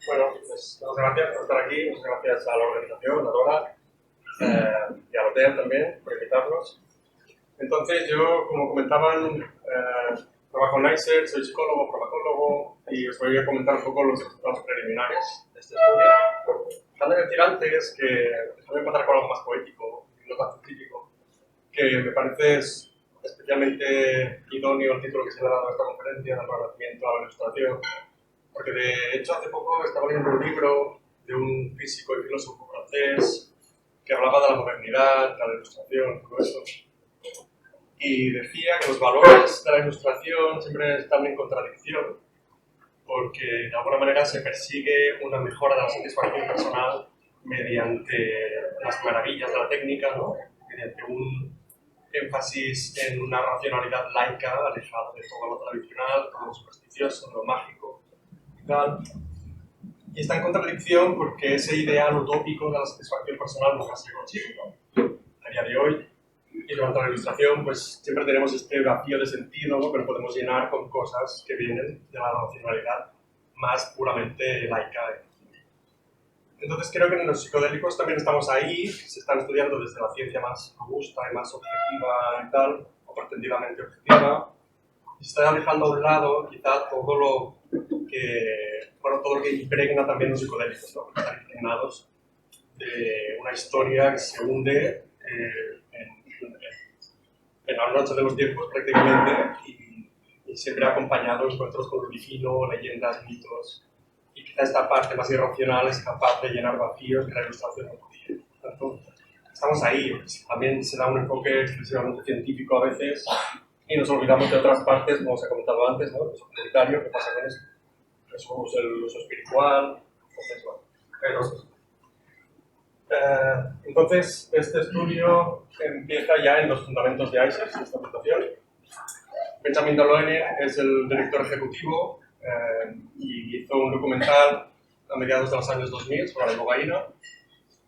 Bueno, pues muchas gracias por estar aquí, muchas gracias a la organización, a Dora y al hotel también por invitarnos. Entonces, yo, como comentaban, trabajo en NICER, soy psicólogo, farmacólogo y os voy a comentar un poco los resultados preliminares de este estudio. Déjame decir antes que voy a empezar con algo más poético y no tan científico, que me parece especialmente idóneo el título que se le ha dado a esta conferencia, del renacimiento a la ilustración. Porque de hecho hace poco estaba leyendo un libro de un físico y filósofo francés que hablaba de la modernidad, de la ilustración, todo eso. Y decía que los valores de la ilustración siempre están en contradicción porque de alguna manera se persigue una mejora de la satisfacción personal mediante las maravillas de la técnica, ¿no? Mediante un énfasis en una racionalidad laica, alejada de todo lo tradicional, todo lo supersticioso, lo mágico. Y está en contradicción porque ese ideal utópico de la satisfacción personal nunca se consigue, ¿no? A día de hoy, y durante la ilustración, pues siempre tenemos este vacío de sentido, ¿no? Que lo podemos llenar con cosas que vienen de la racionalidad más puramente laica. Entonces creo que en los psicodélicos también estamos ahí, se están estudiando desde la ciencia más robusta y más objetiva y tal, o pretendidamente objetiva, y se está dejando a un lado quizá todo lo que impregna también los psicodélicos, ¿no? Están impregnados de una historia que se hunde en la noche de los tiempos prácticamente y siempre acompañado de encuentros con lo divino, leyendas, mitos, y quizá esta parte más irracional es capaz de llenar vacíos que la ilustración no podía. Por tanto, estamos ahí, también se da un enfoque exclusivamente científico a veces y nos olvidamos de otras partes, como os he comentado antes, ¿no? El comunitario, ¿qué pasa con esto? Somos el uso espiritual, entonces, bueno, hay dos cosas. Entonces, este estudio empieza ya en los fundamentos de ICES, de esta aplicación. Benjamin Deloene es el director ejecutivo y hizo un documental a mediados de los años 2000 sobre la ibogaína.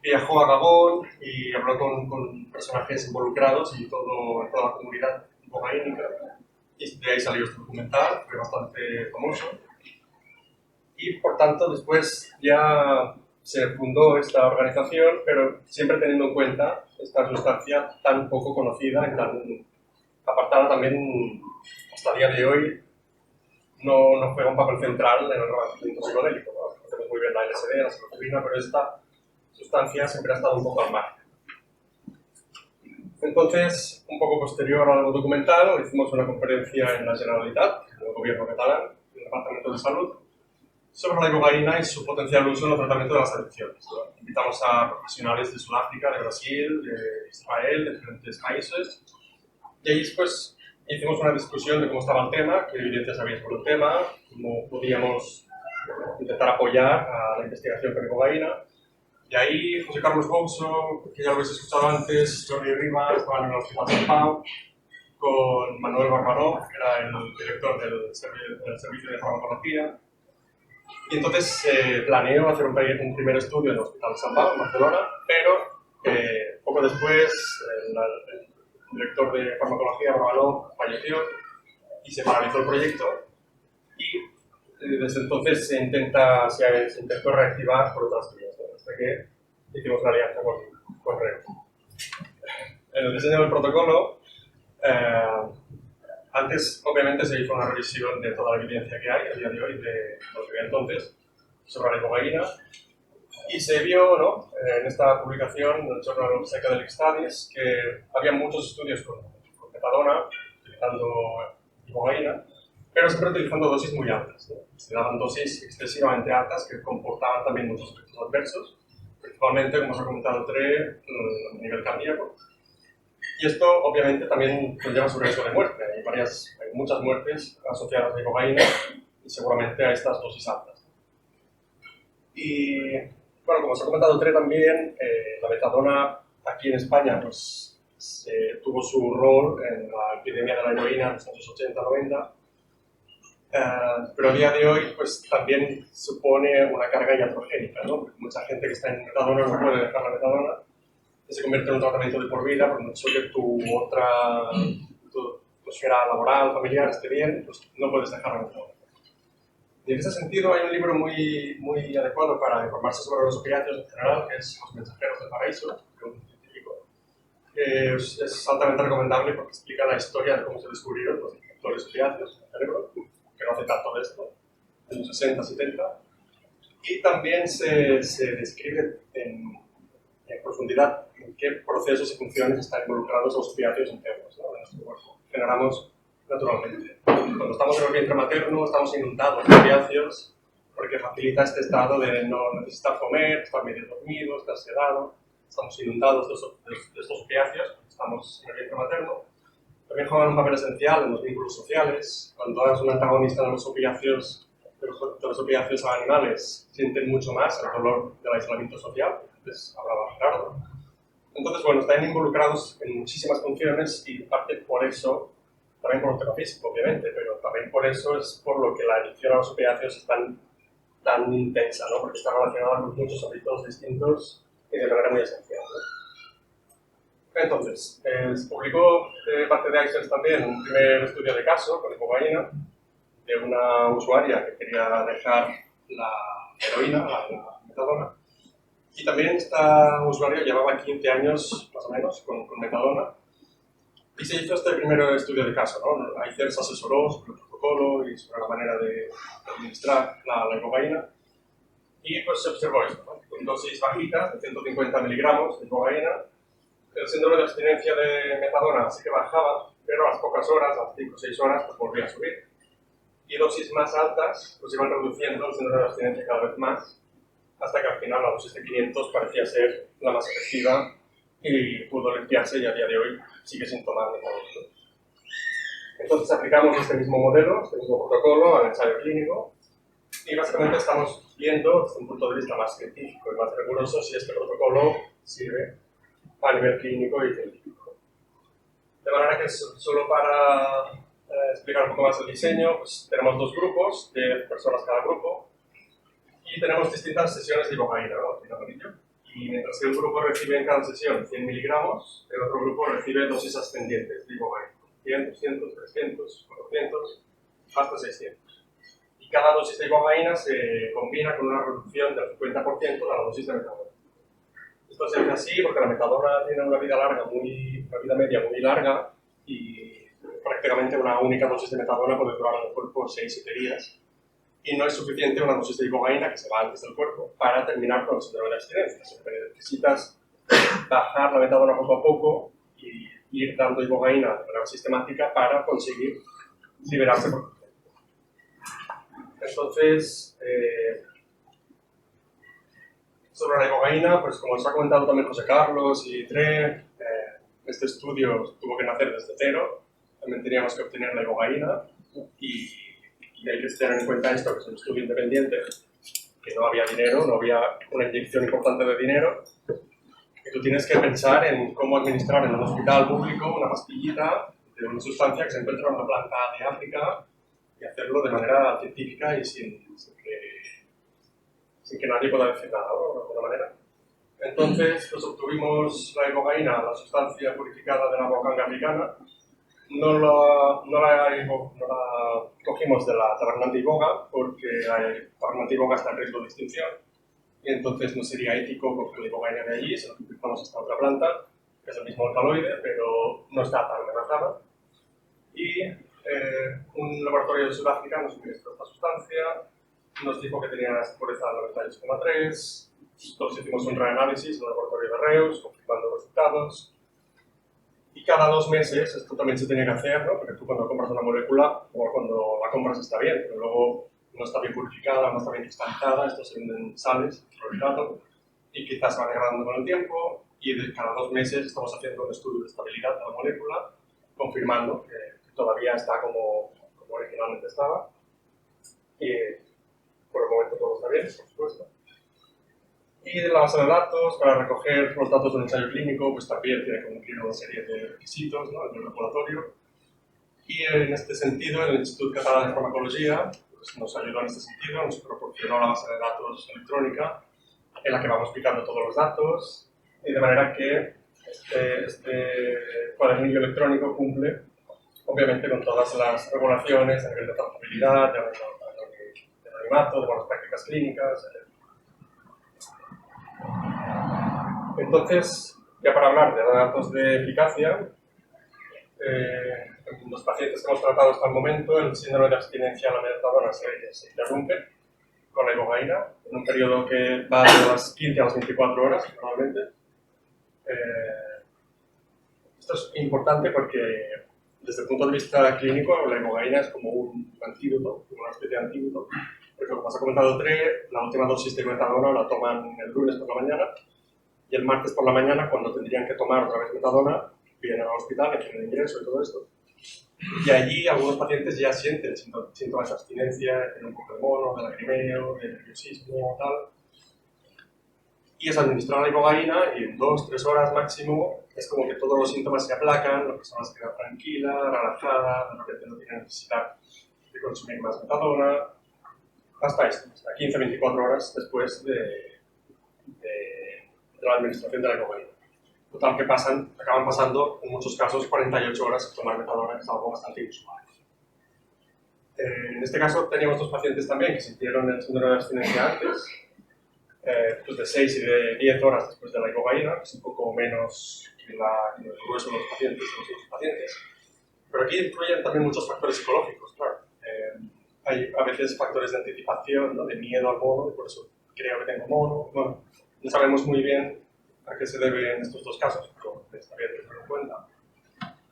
Viajó a Gabón y habló con personajes involucrados y toda la comunidad ibogaínica. Y de ahí salió este documental, fue bastante famoso. Y por tanto, después ya se fundó esta organización, pero siempre teniendo en cuenta esta sustancia tan poco conocida y tan apartada también hasta el día de hoy, no juega un papel central en el renacimiento psicodélico. ¿No? Conocemos muy bien la LSD, la psilocibina, pero esta sustancia siempre ha estado un poco al margen. Entonces, un poco posterior al documental, hicimos una conferencia en la Generalitat, en el gobierno catalán, en el Departamento de Salud, sobre la ibogaína y su potencial uso en el tratamiento de las adicciones. ¿No? Invitamos a profesionales de Sudáfrica, de Brasil, de Israel, de diferentes países, y ahí pues hicimos una discusión de cómo estaba el tema, qué evidencias había sobre el tema, cómo podíamos intentar apoyar a la investigación con ibogaína. Y ahí José Carlos Bouso, que ya lo habéis escuchado antes, Jordi Rivas, estaban en el Hospital San Pau, con Manuel Barbaró, que era el director del servicio de farmacología. Y entonces se planeó hacer un primer estudio en el Hospital San Pau, en Barcelona, pero poco después el director de farmacología, Barbaró, falleció y se paralizó el proyecto. Y desde entonces se intentó reactivar por otras vías, ¿no? Hasta que hicimos una alianza con REO. En el diseño del protocolo, antes obviamente se hizo una revisión de toda la evidencia que hay a día de hoy, de lo que había entonces, sobre la ibogaína, y se vio, ¿no? En esta publicación, en el Journal of Psychedelic Studies, que había muchos estudios con metadona, utilizando ibogaína, pero siempre utilizando dosis muy altas, ¿no? Se daban dosis excesivamente altas que comportaban también muchos efectos adversos, principalmente, como os ha comentado Tre, a nivel cardíaco. Y esto, obviamente, también conlleva su riesgo de muerte. Hay muchas muertes asociadas a ibogaína y seguramente a estas dosis altas. Y, bueno, como os ha comentado Tre también, la metadona aquí en España pues, tuvo su rol en la epidemia de la heroína en los años 80-90. Pero a día de hoy pues, también supone una carga iatrogénica, ¿no? Porque mucha gente que está en metadona no puede dejar la metadona y se convierte en un tratamiento de por vida, por mucho que tu esfera laboral, familiar esté bien, pues no puedes dejar la metadona. Y en ese sentido hay un libro muy adecuado para informarse sobre los opiáceos en general, que es Los mensajeros del paraíso, de un científico, que es altamente recomendable porque explica la historia de cómo se descubrieron los receptores opiáceos en el cerebro, que no hace tanto de esto, en los 60, 70. Y también se describe en profundidad en qué procesos y funciones están involucrados los opiáceos internos, ¿no?, de nuestro cuerpo. Generamos naturalmente. Cuando estamos en el vientre materno estamos inundados de opiáceos porque facilita este estado de no necesitar comer, estar medio dormido, estar sedado. Estamos inundados de estos opiáceos cuando estamos en el vientre materno. También juegan un papel esencial en los vínculos sociales. Cuando eres un antagonista de los opiáceos a animales, sienten mucho más el dolor del aislamiento social, que antes hablaba Gerardo. Entonces, bueno, están involucrados en muchísimas funciones y en parte por eso, también por lo físico, obviamente, pero también por eso es por lo que la adicción a los opiáceos es tan intensa, ¿no? Porque está relacionada con muchos hábitos distintos y de manera muy esencial, ¿no? Entonces, se publicó de parte de Axels también un primer estudio de caso con ibogaína de una usuaria que quería dejar la heroína, la metadona. Y también esta usuaria llevaba 15 años, más o menos, con metadona. Y se hizo este primer estudio de caso, ¿no? Aicer se asesoró sobre el protocolo y sobre la manera de administrar la ibogaína. Y pues se observó esto, ¿no? Con dosis bajitas, de 150 miligramos de ibogaína, el síndrome de abstinencia de metadona sí que bajaba, pero a las pocas horas, a las 5 o 6 horas, pues volvía a subir. Y dosis más altas pues iban reduciendo el síndrome de abstinencia cada vez más, hasta que al final la dosis de 500 parecía ser la más efectiva y pudo limpiarse, y a día de hoy sigue sin tomar metadona. Entonces aplicamos este mismo modelo, este mismo protocolo al ensayo clínico y básicamente estamos viendo desde un punto de vista más científico y más riguroso si este protocolo sirve a nivel clínico y científico. De manera que solo para explicar un poco más el diseño, pues tenemos 2 grupos, de personas cada grupo, y tenemos distintas sesiones de ibogaína, ¿no? Y mientras que un grupo recibe en cada sesión 100 miligramos, el otro grupo recibe dosis ascendientes de ibogaína, 100, 200, 300, 400, hasta 600. Y cada dosis de ibogaína se combina con una reducción del 50% de la dosis de metadona. Esto se hace así porque la metadona tiene una vida media muy larga, y prácticamente una única dosis de metadona puede durar en el cuerpo 6-7 días. Y no es suficiente una dosis de ibogaína que se va antes del cuerpo para terminar con el síndrome de abstinencia. Siempre necesitas bajar la metadona poco a poco y ir dando ibogaína de manera sistemática para conseguir liberarse por completo. Entonces, sobre la ibogaína, pues como os ha comentado también José Carlos y Dre, este estudio tuvo que nacer desde cero. También teníamos que obtener la ibogaína y hay que tener en cuenta esto, que es un estudio independiente, que no había dinero, no había una inyección importante de dinero, que tú tienes que pensar en cómo administrar en un hospital público una pastillita de una sustancia que se encuentra en una planta de África y hacerlo de manera científica y sin que nadie pueda decir nada, ¿no? De alguna manera. Entonces, pues obtuvimos la ibogaína, la sustancia purificada de la bocanga africana. No la cogimos de la Tabernante Iboga porque la Tabernante Iboga está en riesgo de extinción y entonces no sería ético coger la ibogaína de allí, sino que utilizamos esta otra planta, que es el mismo alcaloide, pero no está tan amenazada. Y un laboratorio de Sudáfrica nos suministró esta sustancia, nos dijo que tenía una pureza del 98,3. Nosotros hicimos un reanálisis en el laboratorio de Reus, confirmando los resultados. Y cada 2 meses, esto también se tiene que hacer, ¿no? Porque tú cuando compras una molécula, o cuando la compras está bien, pero luego no está bien purificada, no está bien cristalizada, esto se venden sales, clorhidrato, y quizás va degradando con el tiempo, y cada 2 meses estamos haciendo un estudio de estabilidad de la molécula, confirmando que todavía está como originalmente estaba. Y por el momento todo está bien, por supuesto. Y de la base de datos, para recoger los datos de un ensayo clínico, pues también tiene que cumplir una serie de requisitos, ¿no?, del regulatorio. Y en este sentido, el Instituto Catalán de Farmacología pues, nos ayudó en este sentido, nos proporcionó la base de datos electrónica en la que vamos picando todos los datos, y de manera que este cuadernillo electrónico cumple, obviamente, con todas las regulaciones a nivel de trazabilidad, de anonimato, de buenas prácticas clínicas, etc. Entonces, ya para hablar de datos de eficacia, los pacientes que hemos tratado hasta el momento, el síndrome de abstinencia a la metadona se interrumpe con la ibogaína en un periodo que va de las 15 a las 24 horas, normalmente. Esto es importante porque, desde el punto de vista clínico, la ibogaína es como un antídoto, una especie de antídoto, porque como os ha comentado Tre, la última dosis de metadona la toman el lunes por la mañana y el martes por la mañana, cuando tendrían que tomar otra vez metadona, vienen al hospital, le tienen ingreso y todo esto. Y allí algunos pacientes ya sienten síntomas de abstinencia, tienen un poco de mono, de lagrimeo, de nerviosismo, tal. Y es administrar la ibogaína y en 2-3 horas máximo es como que todos los síntomas se aplacan, la persona se queda tranquila, relajada, de repente no tiene necesidad de consumir más metadona, hasta esto, hasta 15-24 horas después de la administración de la ibogaína. Total que acaban pasando en muchos casos 48 horas sin tomar metadona, que es algo bastante inusual. En este caso teníamos dos pacientes también que sintieron el síndrome de abstinencia antes, pues de 6 y de 10 horas después de la ibogaína, que es un poco menos que el grueso de los pacientes, de los otros pacientes. Pero aquí influyen también muchos factores psicológicos, claro. Hay a veces factores de anticipación, ¿no? De miedo al mono, y por eso creo que tengo mono. Bueno, no sabemos muy bien a qué se deben estos dos casos, pero está bien tenerlo en cuenta.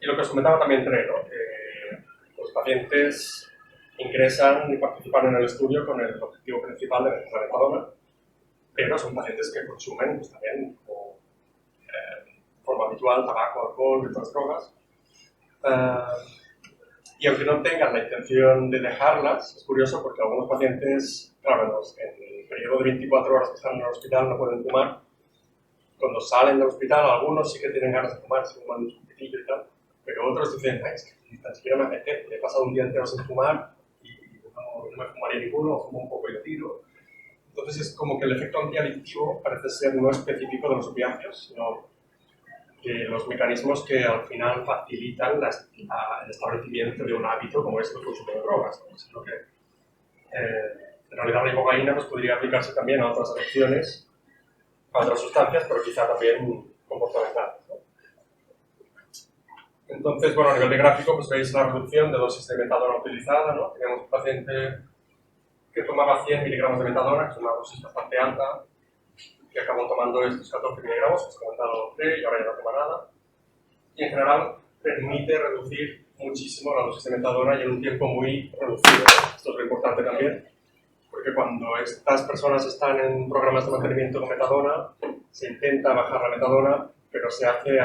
Y lo que os comentaba también Tre, ¿no? Que los pacientes ingresan y participan en el estudio con el objetivo principal de la metadona, pero son pacientes que consumen pues, también de forma habitual tabaco, alcohol y otras drogas. Y aunque no tengan la intención de dejarlas, es curioso porque algunos pacientes, claro, en el periodo de 24 horas que están en el hospital no pueden fumar. Cuando salen del hospital, algunos sí que tienen ganas de fumar, se fuman un poquitillo y tal, pero otros dicen, es que ni tan siquiera me apetece, he pasado un día entero sin fumar y no me fumaría ninguno, fumo un poco y lo tiro. Entonces es como que el efecto antiadictivo parece ser no específico de los opiáceos, sino que los mecanismos que al final facilitan el establecimiento de un hábito como es el consumo de drogas, ¿no? Sino que en realidad la ibogaína pues, podría aplicarse también a otras adicciones, a otras sustancias, pero quizá también comportamentales, ¿no? Entonces, bueno, a nivel de gráfico, pues veis la reducción de dosis de metadona utilizada, ¿no? Teníamos un paciente que tomaba 100 miligramos de metadona, que es una dosis bastante alta, que acabó tomando estos 14 miligramos, que os he comentado y ahora ya no toma nada. Y en general permite reducir muchísimo la dosis de metadona y en un tiempo muy reducido. Esto es lo importante también, porque cuando estas personas están en programas de mantenimiento con metadona, se intenta bajar la metadona, pero se hace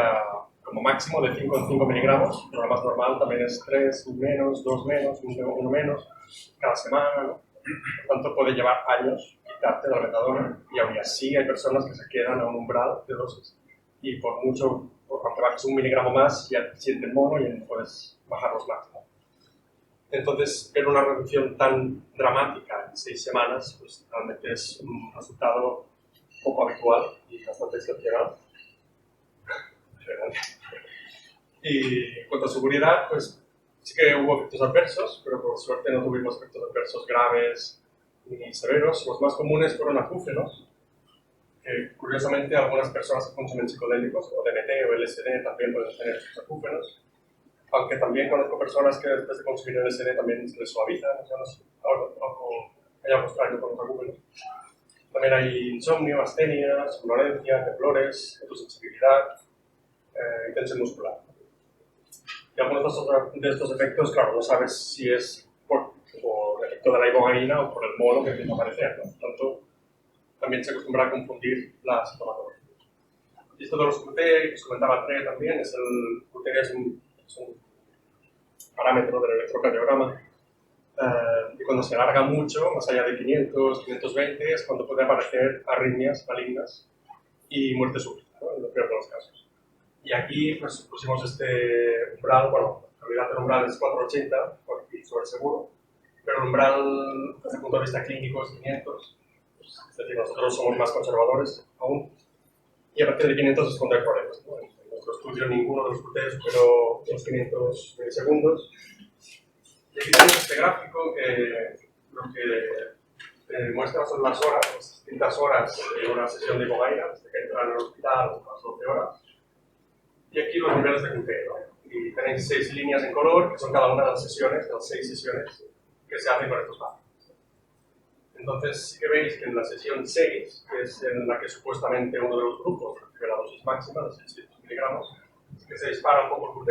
como máximo de 5 en 5 miligramos. Lo más normal también es 3 menos, 2 menos, 1 menos, cada semana, ¿no? Por tanto, puede llevar años quitarte la metadona y aún así hay personas que se quedan a un umbral de dosis y por mucho, aunque bajes 1 miligramo más, ya sienten mono y no puedes bajarlos más, ¿no? Entonces, ver una reducción tan dramática en 6 semanas, pues realmente es un resultado poco habitual y bastante excepcional. Y en cuanto a seguridad, pues sí que hubo efectos adversos, pero por suerte no tuvimos efectos adversos graves ni severos. Los más comunes fueron acúfenos, que curiosamente algunas personas que consumen psicodélicos, o DMT o LSD, también pueden tener estos acúfenos. Aunque también conozco personas que después de consumir LSD también se les suavizan, o sea, no sé, hay algo extraño con los acúfenos. También hay insomnio, astenia, somnolencia, temblores, fotosensibilidad y tensión muscular. Y algunos de estos efectos, claro, no sabes si es por el efecto de la ibogaína o por el mono que empieza a aparecer, ¿no? Por tanto, también se acostumbra a confundir la sintomatología. Y esto de los QT, que os comentaba Tre también, el QT es un parámetro del electrocardiograma. Y cuando se alarga mucho, más allá de 500, 520, es cuando puede aparecer arritmias malignas y muerte súbita, ¿no? En lo peor de los casos. Y aquí pues, pusimos este umbral, bueno, en realidad el umbral es 480, por aquí sobre seguro, pero el umbral desde el punto de vista clínico es 500, pues, es decir, nosotros somos más conservadores aún, y a partir de 500 es cuando hay problemas, ¿no? En nuestro estudio ninguno de los QT superó los 500 milisegundos. Y aquí tenemos este gráfico que lo que muestras son las horas, las distintas horas de una sesión de ibogaína, desde que entran en el hospital hasta las 12 horas. Y aquí los niveles de QT, ¿no? Y tenéis 6 líneas en color, que son cada una de las sesiones, de las 6 sesiones que se hacen con estos gráficos. Entonces, sí que veis que en la sesión 6, que es en la que supuestamente uno de los grupos recibe la dosis máxima de 600 miligramos, que se dispara un poco el QT,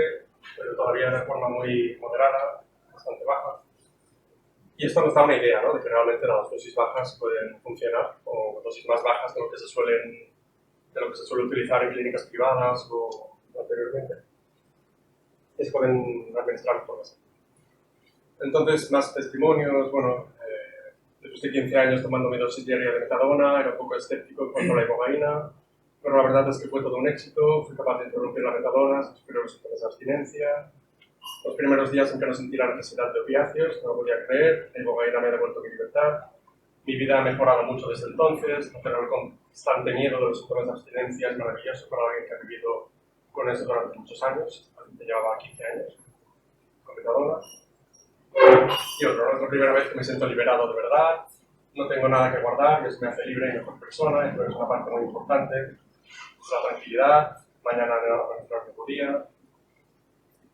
pero todavía de forma muy moderada, bastante baja. Y esto nos da una idea, ¿no?, de que realmente las dosis bajas pueden funcionar, o dosis más bajas de lo que se suele utilizar en clínicas privadas o anteriormente. Y se pueden administrar de forma así. Entonces, más testimonios, bueno, después de 15 años tomando mi dosis diaria de metadona, era un poco escéptico en cuanto a la ibogaína, pero la verdad es que fue todo un éxito, fui capaz de interrumpir la metadona, sin sufrir los síntomas de abstinencia. Los primeros días en que no sentí la necesidad de opiáceos, no lo podía creer, la ibogaína me ha devuelto mi libertad. Mi vida ha mejorado mucho desde entonces, no tener constante miedo de los síntomas de abstinencia es maravilloso para alguien que ha vivido con eso durante muchos años, que llevaba 15 años con metadona. Y otro, ¿no?, es la primera vez que me siento liberado de verdad, no tengo nada que guardar y eso me hace libre y mejor persona, y es una parte muy importante. La tranquilidad, mañana no el mismo día.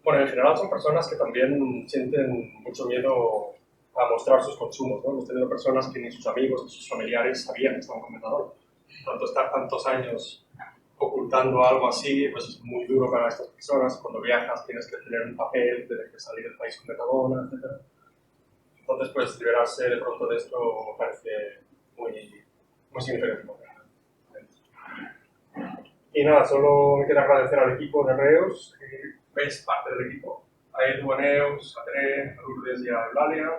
Bueno, en general son personas que también sienten mucho miedo a mostrar sus consumos, ¿no? Hemos tenido personas que ni sus amigos ni sus familiares sabían que estaban con metadona. Por tanto, estar tantos años ocultando algo así, pues es muy duro para estas personas. Cuando viajas tienes que tener un papel, tienes que salir del país con metadona, etc. Entonces, pues liberarse de pronto de esto me parece muy significativo. Y nada, solo me queda agradecer al equipo de Reus, que veis parte del equipo. A Edu, a Neus, a Tere, a Lourdes y a Eulalia,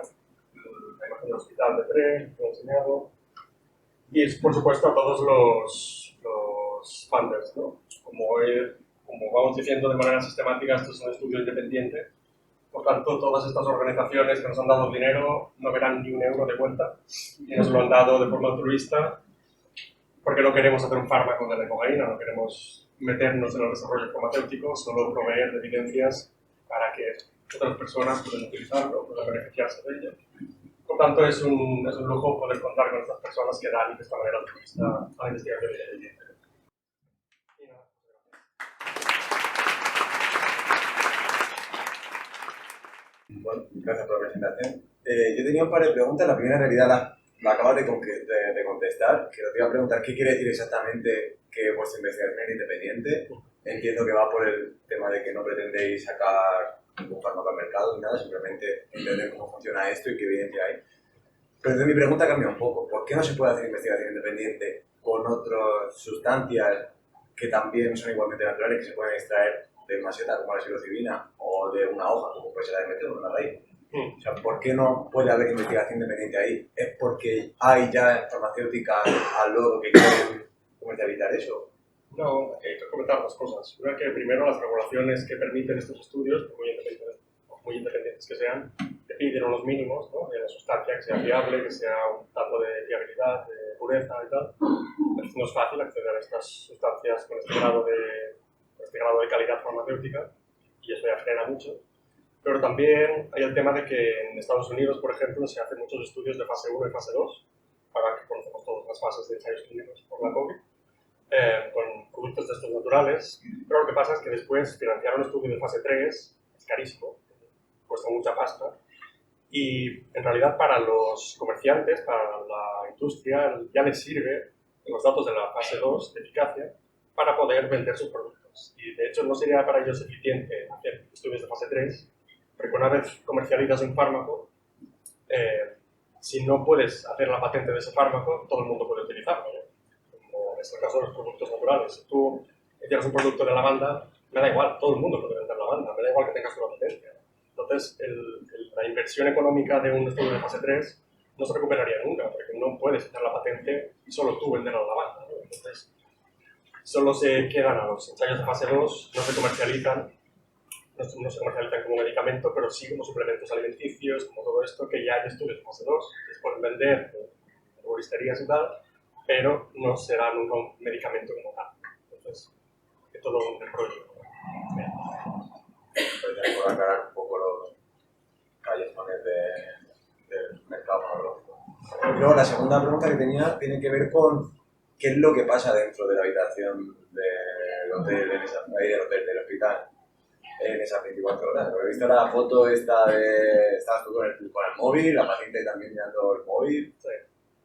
la imagen del hospital de Tere, que he enseñado. Y por supuesto a todos los funders, ¿no? Como vamos diciendo de manera sistemática, esto es un estudio independiente. Por tanto, todas estas organizaciones que nos han dado dinero no verán ni un euro de vuelta y nos lo han dado de forma altruista porque no queremos hacer un fármaco de la ibogaína, no queremos meternos en el desarrollo farmacéutico, solo proveer de evidencias para que otras personas puedan utilizarlo, puedan beneficiarse de ello. Por tanto, es un lujo poder contar con estas personas que dan de esta manera altruista a la investigación independiente. Bueno, gracias por la presentación. Yo tenía un par de preguntas. La primera, en realidad, la acabas de contestar. Que te iba a preguntar qué quiere decir exactamente que vuestra investigación es independiente. Entiendo que va por el tema de que no pretendéis sacar ningún fármaco al mercado ni nada, simplemente entender cómo funciona esto y qué evidencia hay. Pero entonces mi pregunta cambia un poco. ¿Por qué no se puede hacer investigación independiente con otras sustancias que también son igualmente naturales, que se pueden extraer de una seta como la psilocibina o de una hoja como puede ser la de metro o una raíz? O sea, ¿por qué no puede haber investigación independiente ahí? ¿Es porque hay ya farmacéuticas al lodo que quieren comercializar eso? No, hay que comentar dos cosas. Una, que primero las regulaciones que permiten estos estudios, por muy independientes que sean, te piden unos mínimos, ¿no?, de la sustancia que sea viable, que sea un tanto de fiabilidad, de pureza y tal. Entonces no es fácil acceder a estas sustancias con este grado de calidad farmacéutica y eso ya frena mucho. Pero también hay el tema de que en Estados Unidos, por ejemplo, se hacen muchos estudios de fase 1 y fase 2, para que conocemos todas las fases de ensayos clínicos por la COVID, con productos de estos naturales. Pero lo que pasa es que después financiar un estudio de fase 3 es carísimo, cuesta mucha pasta. Y en realidad para los comerciantes, para la industria, ya les sirve los datos de la fase 2 de eficacia para poder vender sus productos. Y de hecho no sería para ellos eficiente hacer estudios de fase 3, porque una vez comercializas un fármaco, si no puedes hacer la patente de ese fármaco, todo el mundo puede utilizarlo, ¿no? Como en este caso los productos naturales. Si tú tienes un producto de lavanda, me da igual, todo el mundo puede vender lavanda, me da igual que tengas una patente. Entonces, la inversión económica de un estudio de fase 3 no se recuperaría nunca, porque no puedes hacer la patente y solo tú vender la lavanda, ¿no? Entonces, solo se quedan a los ensayos de fase 2, no se comercializan como medicamento, pero sí como suplementos alimenticios, como todo esto, que ya hay estudios de fase 2, que se pueden vender en herboristerías y tal, pero no será nunca un medicamento como tal. Entonces, es todo un rollo. Pues por aclarar un poco los callejones del mercado farmacológico. Luego, la segunda pregunta que tenía tiene que ver con qué es lo que pasa dentro de la habitación del hotel, ahí del hotel, del hospital, en esas 24 horas. Porque he visto la foto esta de... Estabas tú con el móvil, la paciente también mirando el móvil. Sí.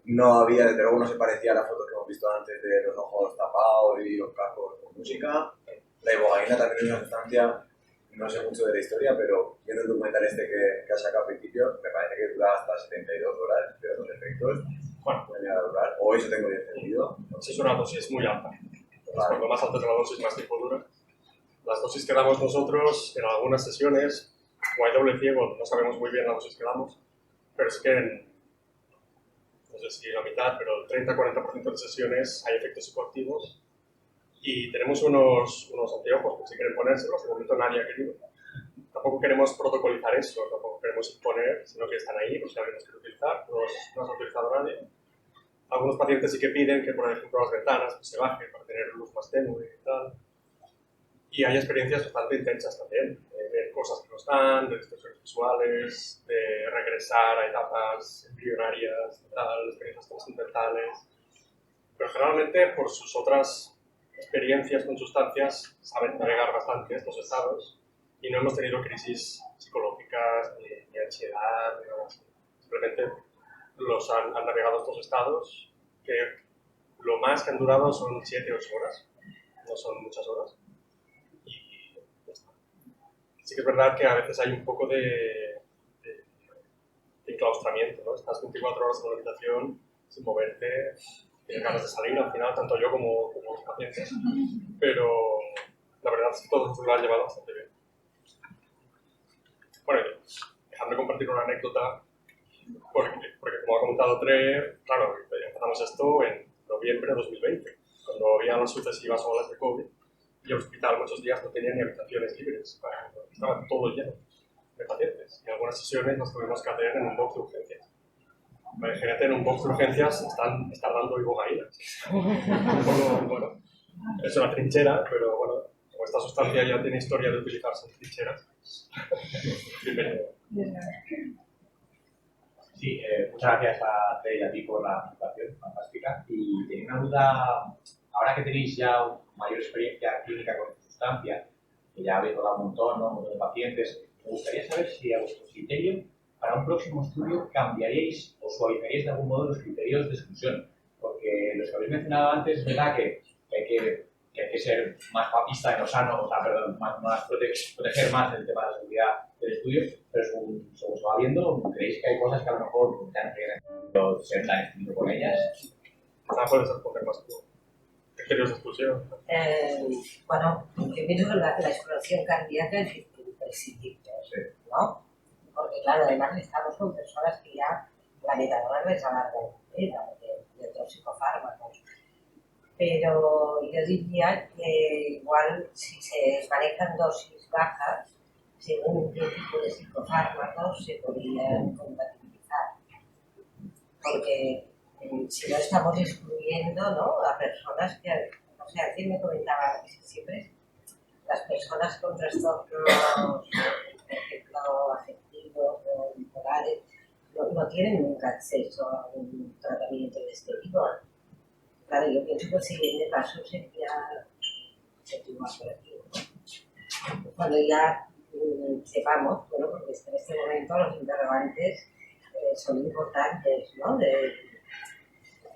No había, desde luego no se parecía a la foto que hemos visto antes de los ojos tapados y los cascos con música. La ibogaína también es una sustancia, no sé mucho de la historia, pero viendo el documental este que has sacado al principio, me parece que dura hasta 72 horas, pero los efectos Bueno, pueden llegar a durar. O eso tengo yo entendido. si es una dosis muy alta. Entonces, Vale. cuanto más alta es la dosis, más tiempo dura. Las dosis que damos nosotros en algunas sesiones, o hay doble ciego, no sabemos muy bien la dosis que damos, pero es que no sé si la mitad, pero el 30-40% de sesiones hay efectos psicoactivos y tenemos unos anteojos que si quieren ponérselos, de momento nadie ha querido. Tampoco queremos protocolizar eso, tampoco queremos imponer, sino que están ahí, pues si alguien los quiere utilizar, no se ha utilizado nadie. Algunos pacientes sí que piden que, por ejemplo, las ventanas pues, se bajen para tener luz más tenue y tal. Y hay experiencias bastante intensas también, de ver cosas que no están, de distorsiones visuales, de regresar a etapas embrionarias, tal, experiencias trascendentales. Pero generalmente, por sus otras experiencias con sustancias, saben navegar bastante estos estados y no hemos tenido crisis psicológicas, ni ansiedad, ni nada así. Simplemente los han navegado estos estados que lo más que han durado son 7-8 horas, no son muchas horas. Y ya está. Sí que es verdad que a veces hay un poco de enclaustramiento, ¿no? Estás 24 horas en una habitación sin moverte, tienes ganas de salir al final, tanto yo como los pacientes, pero la verdad es que todos lo han llevado bastante bien. Bueno, dejadme compartir una anécdota, porque como ha comentado Tre, claro, empezamos esto en noviembre de 2020, cuando había las sucesivas olas de COVID, y el hospital muchos días no tenía ni habitaciones libres, estaba todo lleno de pacientes, y algunas sesiones las tuvimos que hacer en un box de urgencias. Imagínate, en un box de urgencias están dando ibogaína. Bueno, es una trinchera, pero bueno, como esta sustancia ya tiene historia de utilizarse en trincheras, bienvenido. Sí, muchas gracias a Tere y a ti por la presentación fantástica. Y tenía una duda, ahora que tenéis ya mayor experiencia clínica con esta sustancia, que ya habéis rodado un montón, ¿no? Un montón de pacientes, me gustaría saber si a vuestro criterio, para un próximo estudio, cambiaríais o suavizaríais de algún modo los criterios de exclusión. Porque los que habéis mencionado antes, es verdad que hay que ser más papista en lo sano, o sea, perdón, más proteger más el tema de la seguridad del estudio, pero según se va viendo, ¿creéis que hay cosas que a lo mejor ya no quieren ser tan estricto con ellas? Puedes responder más tú. ¿Criterios de exclusión? Bueno, primero la exploración cardíaca es imprescindible, ¿no? Porque claro, además estamos con personas que ya la metadona les alarga la vida de otros psicofármacos. Pero yo diría que igual si se manejan dosis bajas, según qué tipo de psicofármacos se podrían compatibilizar. Porque si no estamos excluyendo, ¿no?, a personas que, o sea, alguien me comentaba que siempre las personas con trastornos, por ejemplo, afectivos o bipolares, no tienen nunca acceso a un tratamiento de este tipo. Claro, yo pienso que el siguiente paso sería séptimo operativo. Cuando ya sepamos, bueno, porque en este momento los interrogantes son importantes, ¿no?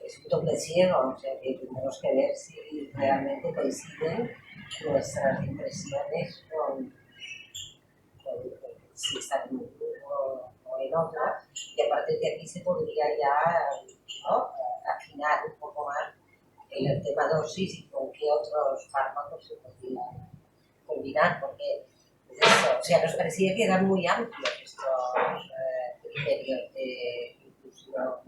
Es un doble ciego, o sea que tenemos que ver si realmente coinciden nuestras impresiones con si están en un grupo o en otras, y a partir de aquí se podría ya, ¿no?, afinar un poco más el tema dosis y con qué otros fármacos se podrían combinar, porque eso, o sea, nos parecía que eran muy amplios estos criterios de inclusión,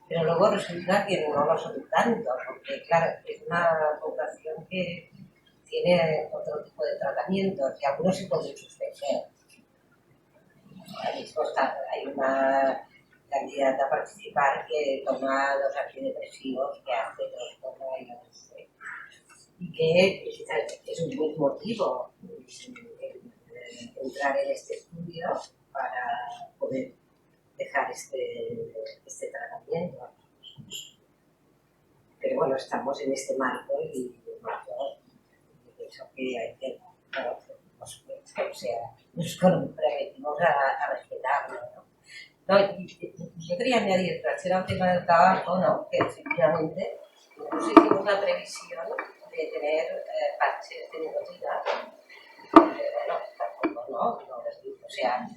pero luego resulta que no lo son tanto, porque claro, es una población que tiene otro tipo de tratamientos y algunos se pueden suspender. Ahora mismo hay una candidata a participar que toma los antidepresivos que hace trastorno y que es un buen motivo entrar en este estudio para poder dejar este tratamiento. Pero bueno, estamos en este marco y pienso que hay que, bueno, nos comprometimos a respetarlo, ¿no? No, yo quería añadir, trasero al tema del tabaco, ¿no? Que efectivamente nosotros hicimos la previsión de tener parches de nicotina. Bueno, tampoco, ¿no? O sea,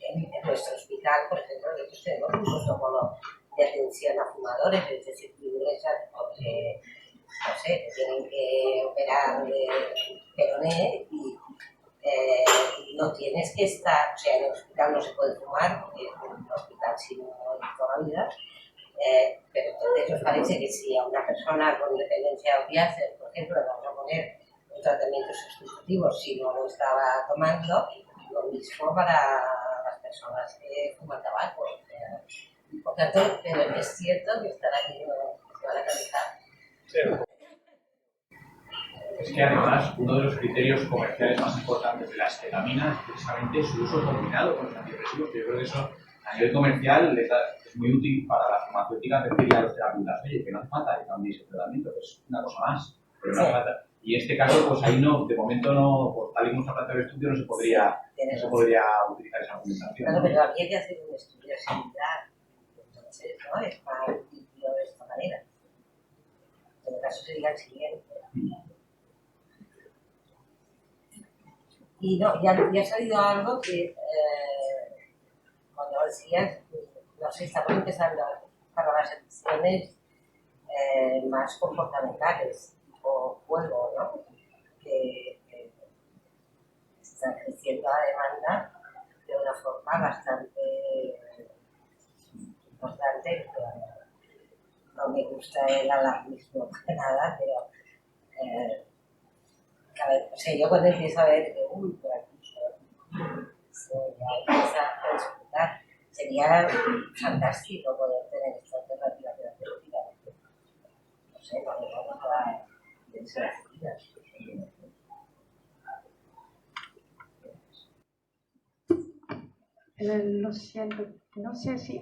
en nuestro hospital, por ejemplo, nosotros tenemos un protocolo de atención a fumadores, es decir, que ingresan porque, no sé, tienen que operar de peroné y no tienes que estar, o sea, en el hospital no se puede fumar, porque es un hospital sin toda la vida, pero entonces os parece que si a una persona con dependencia opiácea, por ejemplo, le vamos a poner un tratamiento sustitutivo si no lo estaba tomando, lo mismo para las personas que fuman tabaco. Por tanto, es cierto que están aquí se van a realizar. Sí. Es que además uno de los criterios comerciales más importantes de las ketaminas es precisamente su uso combinado con los antidepresivos, que yo creo que eso a nivel comercial es muy útil para la farmacéutica decirle a los terapeutas, oye, que no hace falta que cambiéis el tratamiento, que es una cosa más, pero no hace falta. Y en este caso, pues ahí no, de momento no, por tal y como está planteado el estudio, no se podría utilizar esa argumentación. Claro, pero habría que hacer un estudio similar, entonces, ¿no? Es más limpio de esta manera. En el caso sería el siguiente. Y no, ya ha salido algo que, cuando decías, no sé, estamos empezando para las ediciones más comportamentales, tipo juego, ¿no? Que está creciendo la demanda de una forma bastante importante. No me gusta el alarmismo para nada, pero o sea, yo cuando empiezo a ver que, por aquí, ya empieza a disfrutar, sería fantástico poder tener esta alternativa terapéutica. No sé, no me vamos a pensar Lo siento, no sé si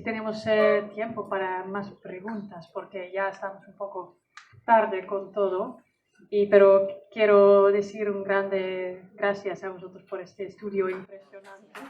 tenemos tiempo para más preguntas, porque ya estamos un poco tarde con todo. Pero quiero decir un grande gracias a vosotros por este estudio impresionante.